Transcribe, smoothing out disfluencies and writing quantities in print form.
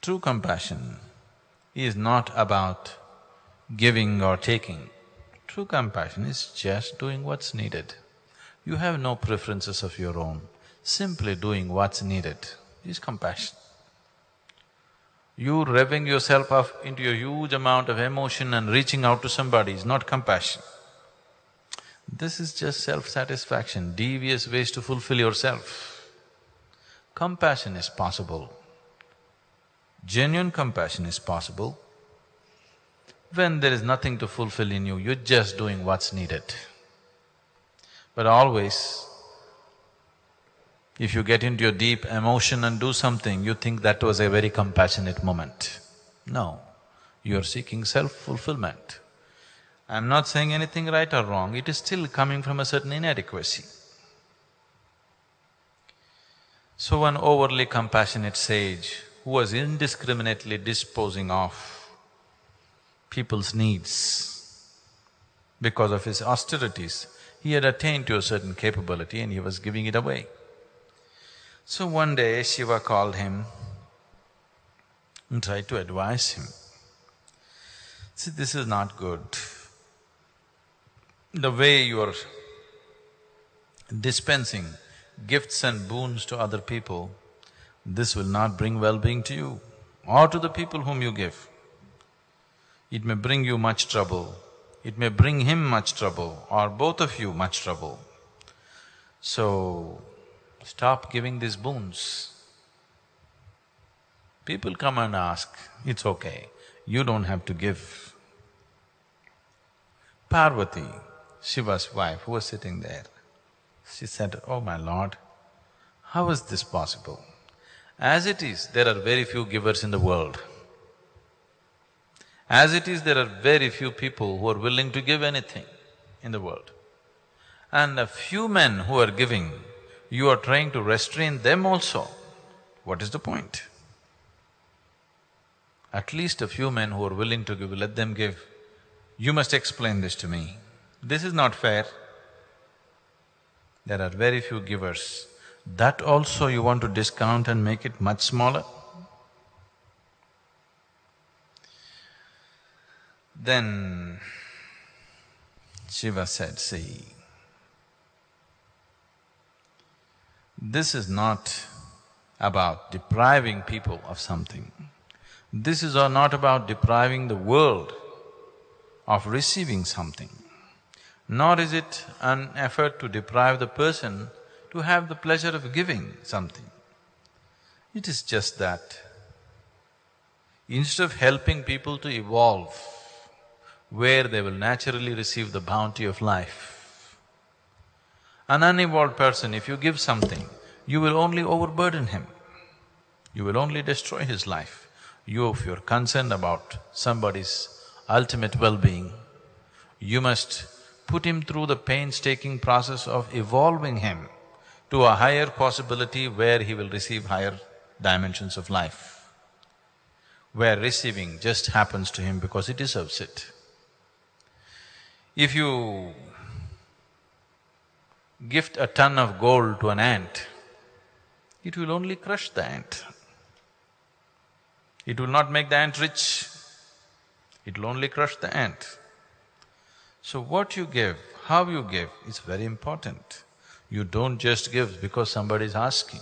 True compassion is not about giving or taking. True compassion is just doing what's needed. You have no preferences of your own, simply doing what's needed is compassion. You revving yourself up into a huge amount of emotion and reaching out to somebody is not compassion. This is just self-satisfaction, devious ways to fulfill yourself. Compassion is possible. Genuine compassion is possible when there is nothing to fulfill in you, you're just doing what's needed. But always, if you get into your deep emotion and do something, you think that was a very compassionate moment. No, you're seeking self-fulfillment. I'm not saying anything right or wrong, it is still coming from a certain inadequacy. So one overly compassionate sage who was indiscriminately disposing of people's needs because of his austerities, he had attained to a certain capability and he was giving it away. So one day Shiva called him and tried to advise him. See, this is not good. The way you are dispensing gifts and boons to other people, this will not bring well-being to you or to the people whom you give. It may bring you much trouble, it may bring him much trouble or both of you much trouble. So, stop giving these boons. People come and ask, it's okay, you don't have to give. Parvati, Shiva's wife, who was sitting there, she said, "Oh my lord, how is this possible? As it is, there are very few givers in the world. As it is, there are very few people who are willing to give anything in the world. And a few men who are giving, you are trying to restrain them also. What is the point? At least a few men who are willing to give, let them give. You must explain this to me. This is not fair. There are very few givers. That also you want to discount and make it much smaller?" Then Shiva said, "See, this is not about depriving people of something. This is not about depriving the world of receiving something, nor is it an effort to deprive the person to have the pleasure of giving something. It is just that instead of helping people to evolve where they will naturally receive the bounty of life, an unevolved person, if you give something, you will only overburden him, you will only destroy his life. If you're concerned about somebody's ultimate well-being, you must put him through the painstaking process of evolving him to a higher possibility where he will receive higher dimensions of life, where receiving just happens to him because he deserves it. If you gift a ton of gold to an ant, it will only crush the ant. It will not make the ant rich, it will only crush the ant. So what you give, how you give is very important. You don't just give because somebody is asking.